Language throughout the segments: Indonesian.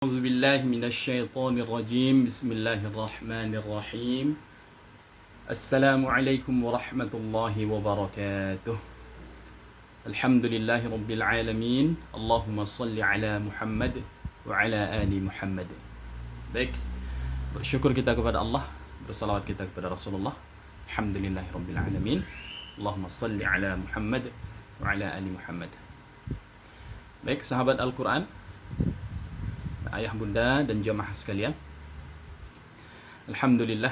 أعوذ بالله من الشيطان الرجيم بسم الله الرحمن الرحيم السلام عليكم ورحمة الله وبركاته الحمد لله رب العالمين اللهم صل على Muhammad وعلى آل Muhammad. Baik, bersyukur kita kepada Allah, bersalawat kita kepada Rasulullah. Alhamdulillahi Rabbil Alamin. Allahumma salli ala Muhammad wa ala ali Muhammad. Baik, sahabat Al-Quran, ayah bunda dan jamaah sekalian, alhamdulillah,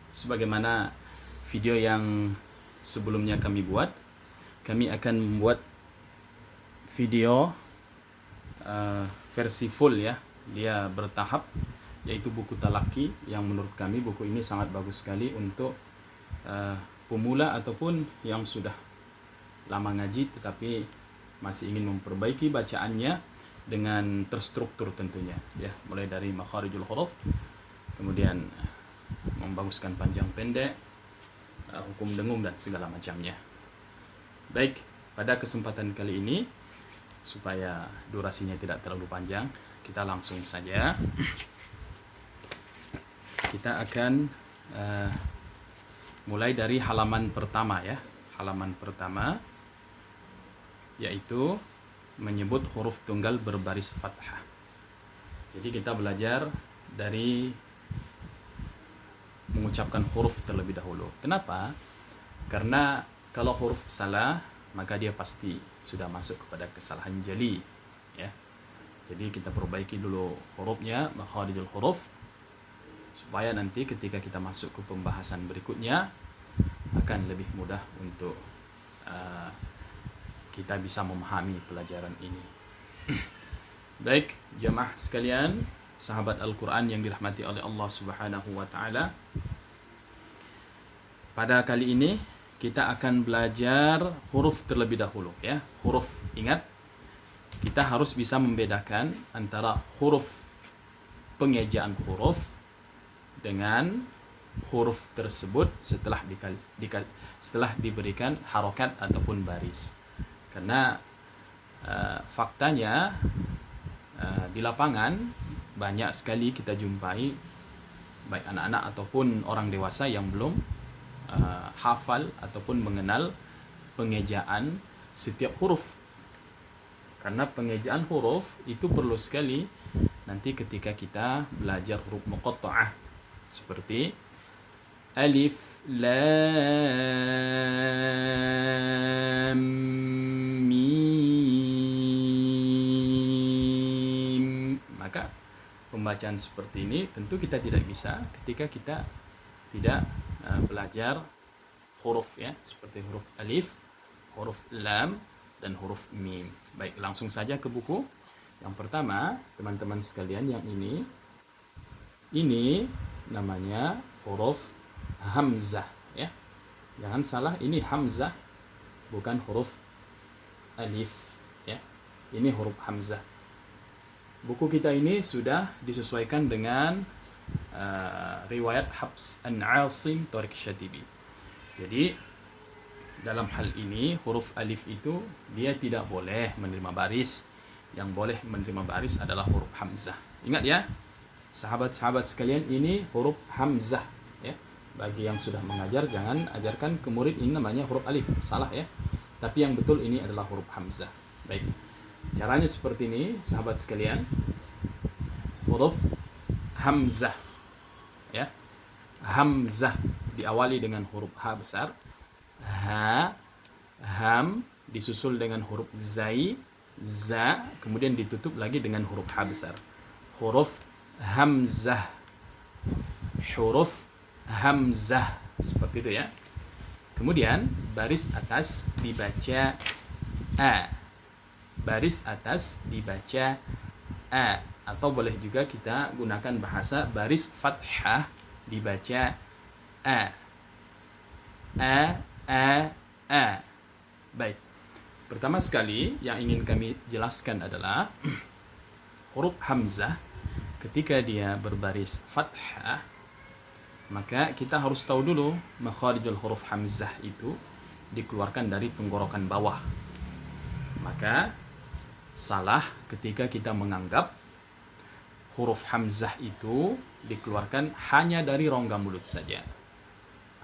sebagaimana video yang sebelumnya kami buat, kami akan membuat video versi full ya. Dia bertahap, yaitu buku Talaki, yang menurut kami buku ini sangat bagus sekali untuk pemula ataupun yang sudah lama ngaji tetapi masih ingin memperbaiki bacaannya dengan terstruktur tentunya ya, mulai dari makharijul huruf, kemudian membaguskan panjang pendek, hukum dengung dan segala macamnya. Baik, pada kesempatan kali ini supaya durasinya tidak terlalu panjang, kita langsung saja. Kita akan mulai dari halaman pertama ya. Halaman pertama yaitu menyebut huruf tunggal berbaris fathah. Jadi kita belajar dari mengucapkan huruf terlebih dahulu. Kenapa? Karena kalau huruf salah, maka dia pasti sudah masuk kepada kesalahan jeli ya. Jadi kita perbaiki dulu hurufnya, makharijul huruf, supaya nanti ketika kita masuk ke pembahasan berikutnya akan lebih mudah untuk kita bisa memahami pelajaran ini. Baik, jamaah sekalian, sahabat Al-Quran yang dirahmati oleh Allah Subhanahu wa Ta'ala, pada kali ini kita akan belajar huruf terlebih dahulu ya. Huruf, ingat, kita harus bisa membedakan antara huruf pengejaan huruf dengan huruf tersebut setelah diberikan harokat ataupun baris. Karena faktanya di lapangan banyak sekali kita jumpai baik anak-anak ataupun orang dewasa yang belum hafal ataupun mengenal pengejaan setiap huruf. Karena pengejaan huruf itu perlu sekali nanti ketika kita belajar huruf muqatta'ah seperti alif, lam, mim. Maka pembacaan seperti ini tentu kita tidak bisa ketika kita tidak belajar huruf ya, seperti huruf alif, huruf lam, dan huruf mim. Baik, langsung saja ke buku. Yang pertama, teman-teman sekalian, yang ini namanya huruf hamzah ya. Jangan salah, ini hamzah bukan huruf alif ya. Ini huruf hamzah. Buku kita ini sudah disesuaikan dengan riwayat Habs an Asim Tariq Syatibi. Jadi dalam hal ini huruf alif itu dia tidak boleh menerima baris. Yang boleh menerima baris adalah huruf hamzah. Ingat ya, sahabat-sahabat sekalian, ini huruf hamzah ya. Bagi yang sudah mengajar, jangan ajarkan ke murid ini namanya huruf alif, salah ya. Tapi yang betul ini adalah huruf hamzah. Baik, caranya seperti ini sahabat sekalian. Huruf hamzah ya. Hamzah diawali dengan huruf ha besar, ha, ham, disusul dengan huruf zai, za, kemudian ditutup lagi dengan huruf ha besar. Huruf hamzah, huruf hamzah, seperti itu ya. Kemudian baris atas dibaca a, baris atas dibaca a, atau boleh juga kita gunakan bahasa baris fathah dibaca a, a, a. Baik, pertama sekali yang ingin kami jelaskan adalah huruf hamzah ketika dia berbaris fathah, maka kita harus tahu dulu makharijul huruf hamzah itu dikeluarkan dari tenggorokan bawah. Maka salah ketika kita menganggap huruf hamzah itu dikeluarkan hanya dari rongga mulut saja,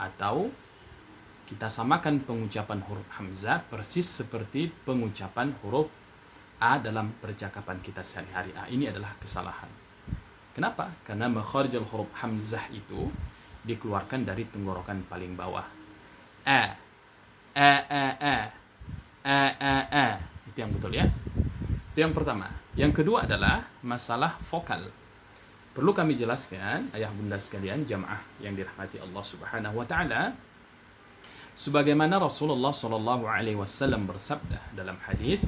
atau kita samakan pengucapan huruf hamzah persis seperti pengucapan huruf A dalam percakapan kita sehari-hari. Ini adalah kesalahan. Kenapa? Karena makharijul huruf hamzah itu dikeluarkan dari tenggorokan paling bawah. A, a, a, a, a, a, a. Itu yang betul ya. Itu yang pertama. Yang kedua adalah masalah vokal. Perlu kami jelaskan, ayah bunda sekalian, jamaah yang dirahmati Allah Subhanahu wa taala, sebagaimana Rasulullah sallallahu alaihi wasallam bersabda dalam hadis,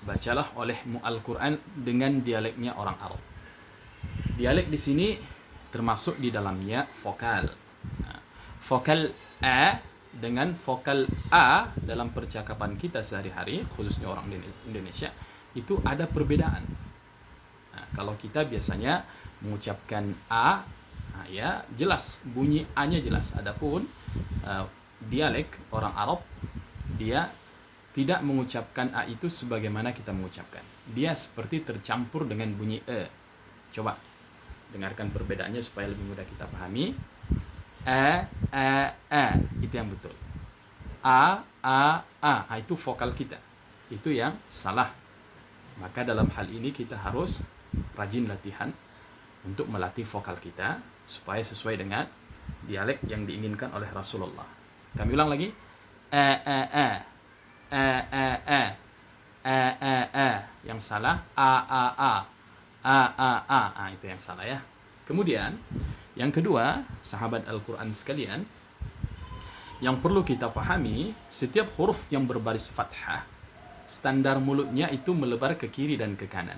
bacalah olehmu Al-Qur'an dengan dialeknya orang Arab. Dialek di sini termasuk di dalamnya vokal. Vokal A dengan vokal A dalam percakapan kita sehari-hari, khususnya orang Indonesia, itu ada perbedaan. Kalau kita biasanya mengucapkan A, ya jelas, bunyi A-nya jelas. Adapun dialek orang Arab, dia tidak mengucapkan A itu sebagaimana kita mengucapkan. Dia seperti tercampur dengan bunyi E. Coba dengarkan perbedaannya supaya lebih mudah kita pahami. A, itu yang betul. A, itu vokal kita. Itu yang salah. Maka dalam hal ini kita harus rajin latihan untuk melatih vokal kita supaya sesuai dengan dialek yang diinginkan oleh Rasulullah. Kami ulang lagi. Yang salah a. Itu yang salah ya. Kemudian yang kedua, sahabat Al-Quran sekalian, yang perlu kita pahami, setiap huruf yang berbaris fathah, standar mulutnya itu melebar ke kiri dan ke kanan.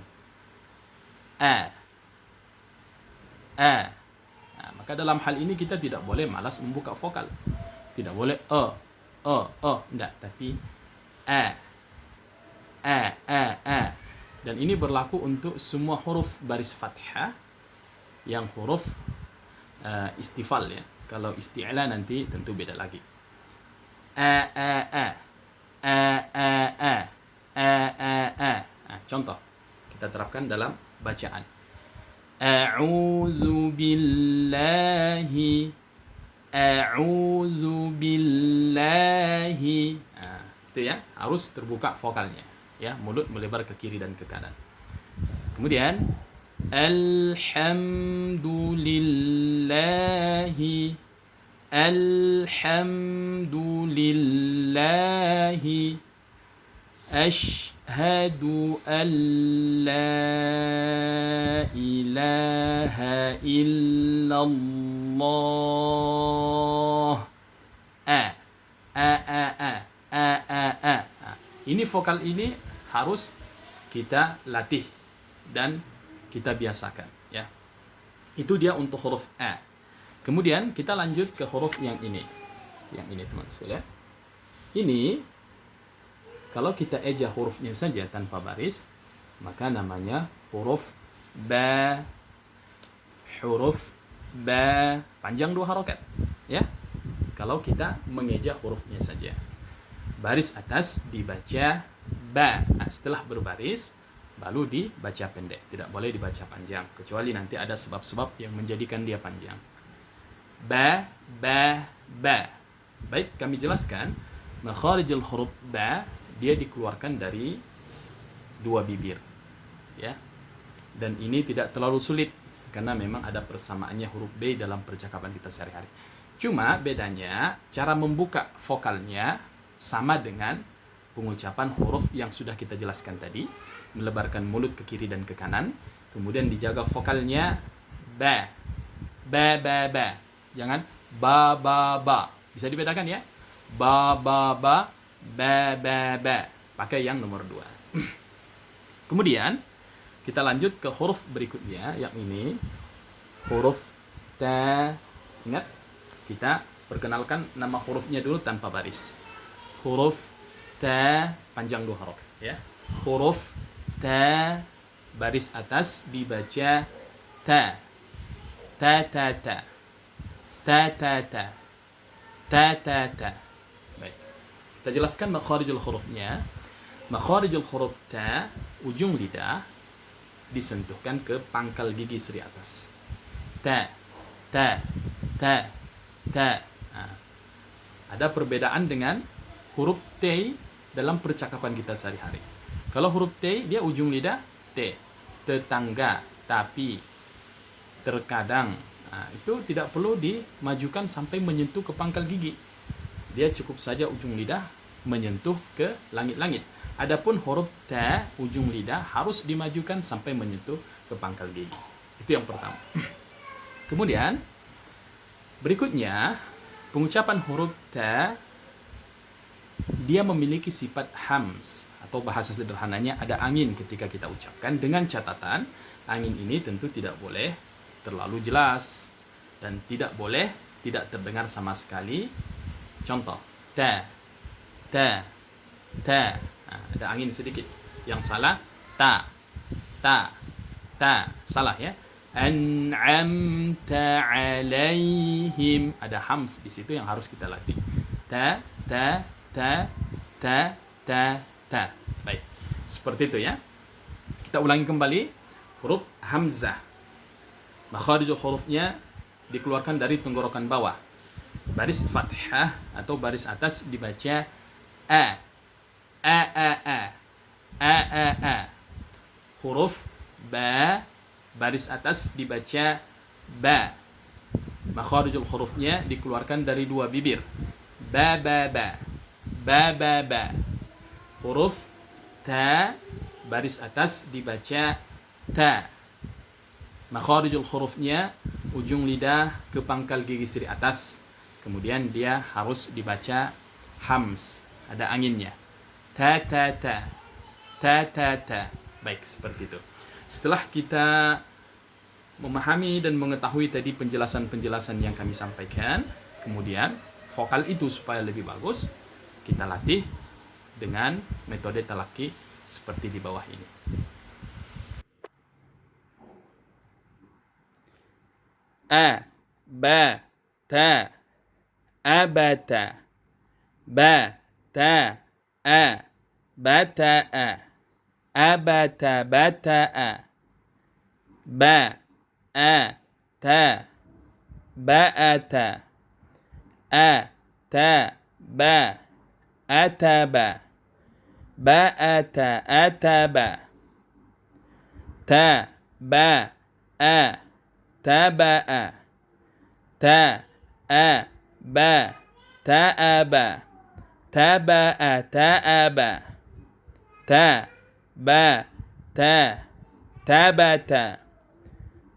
Maka dalam hal ini kita tidak boleh malas membuka vokal. Tidak boleh enggak, tapi Dan ini berlaku untuk semua huruf baris fathah yang huruf istifal ya. Kalau isti'la nanti tentu beda lagi. Contoh kita terapkan dalam bacaan. A'udzu billahi. Itu ya, harus terbuka vokalnya ya, mulut melebar ke kiri dan ke kanan. Kemudian alhamdulillahi asyhadu an la ilaha illallah. Ini vokal ini harus kita latih dan kita biasakan ya. Itu dia untuk huruf A. Kemudian kita lanjut ke huruf yang ini. Yang ini teman sekalian. Ini kalau kita eja hurufnya saja tanpa baris, maka namanya huruf ba. Huruf ba panjang 2 harokat ya. Kalau kita mengeja hurufnya saja. Baris atas dibaca ba. Setelah berbaris baru dibaca pendek. Tidak boleh dibaca panjang kecuali nanti ada sebab-sebab yang menjadikan dia panjang. Ba. Baik, kami jelaskan makharijul huruf ba dia dikeluarkan dari 2 bibir ya. Dan ini tidak terlalu sulit karena memang ada persamaannya huruf B dalam percakapan kita sehari-hari. Cuma bedanya cara membuka vokalnya sama dengan pengucapan huruf yang sudah kita jelaskan tadi, melebarkan mulut ke kiri dan ke kanan, kemudian dijaga vokalnya ba. Jangan ba. Bisa dibedakan ya? Ba. Pakai yang nomor 2. Kemudian kita lanjut ke huruf berikutnya, yang ini huruf ta. Ingat, kita perkenalkan nama hurufnya dulu tanpa baris. Huruf ta panjang 2 huruf ya. Huruf ta baris atas dibaca ta. Baik. Kita jelaskan makharijul hurufnya. Makharijul huruf ta, ujung lidah disentuhkan ke pangkal gigi seri atas. Ta, ta, ta, ta. Nah, ada perbedaan dengan huruf T dalam percakapan kita sehari-hari. Kalau huruf T, dia ujung lidah T. Tetangga, tapi, terkadang. Nah, itu tidak perlu dimajukan sampai menyentuh ke pangkal gigi. Dia cukup saja ujung lidah menyentuh ke langit-langit. Adapun huruf T, ujung lidah harus dimajukan sampai menyentuh ke pangkal gigi. Itu yang pertama. Kemudian, berikutnya, pengucapan huruf T, dia memiliki sifat hams, atau bahasa sederhananya ada angin ketika kita ucapkan, dengan catatan, angin ini tentu tidak boleh terlalu jelas, dan tidak boleh tidak terdengar sama sekali. Contoh, ta, ta, ta. Nah, ada angin sedikit. Yang salah, ta, ta, ta. Salah ya. An'amta alaihim. Ada hams di situ yang harus kita latih. Ta, ta, ta, ta, ta, ta. Baik. Seperti itu ya. Kita ulangi kembali. Huruf hamzah. Makharijul hurufnya dikeluarkan dari tenggorokan bawah. Baris fathah atau baris atas dibaca a. A, a, a. A, a, a. Huruf ba, baris atas dibaca ba. Makharijul hurufnya dikeluarkan dari dua bibir. Ba, ba, ba. Ba, ba, ba. Huruf ta, baris atas dibaca ta. Makharijul hurufnya ujung lidah ke pangkal gigi seri atas. Kemudian dia harus dibaca hams. Ada anginnya. Ta, ta, ta. Ta, ta, ta. Baik, seperti itu. Setelah kita memahami dan mengetahui tadi penjelasan-penjelasan yang kami sampaikan, kemudian vokal itu supaya lebih bagus, kita latih dengan metode talaki seperti di bawah ini. A, ba, ta, abata, ba, ta, a, bata'a, abata, bata'a, ba, a, ta, ba'ata, a, ta, ba, ataba, ba'ata, ataba, ta, ba, a, taba'a, ta, a, ba, ta'aba, taba'a, ta'aba, ta, ba, ta, tabata,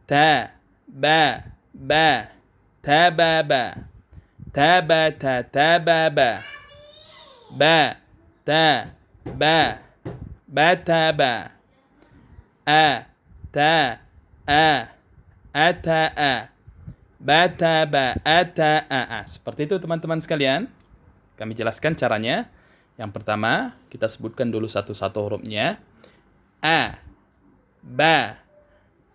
ta, ba, tababa, tabata, tababa, ba, ta, bataba, a, ta, ata'a, bataba, ata'a. Seperti itu teman-teman sekalian. Kami jelaskan caranya. Yang pertama, kita sebutkan dulu satu-satu hurufnya. A, ba,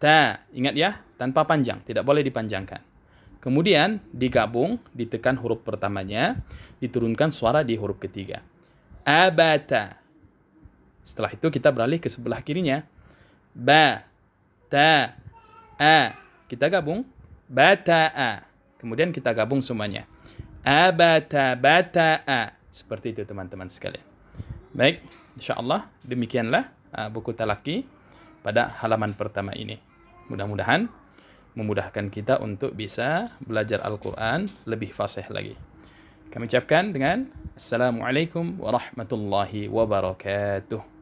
ta. Ingat ya, tanpa panjang, tidak boleh dipanjangkan. Kemudian digabung, ditekan huruf pertamanya, diturunkan suara di huruf ketiga. Abata. Setelah itu kita beralih ke sebelah kirinya. Ba, ta, a. Kita gabung. Bata'a. Kemudian kita gabung semuanya. Abata, bata'a. Seperti itu teman-teman sekalian. Baik, insyaallah demikianlah buku talaki pada halaman pertama ini. Mudah-mudahan memudahkan kita untuk bisa belajar Al-Quran lebih fasih lagi. Kami ucapkan dengan Assalamualaikum warahmatullahi wabarakatuh.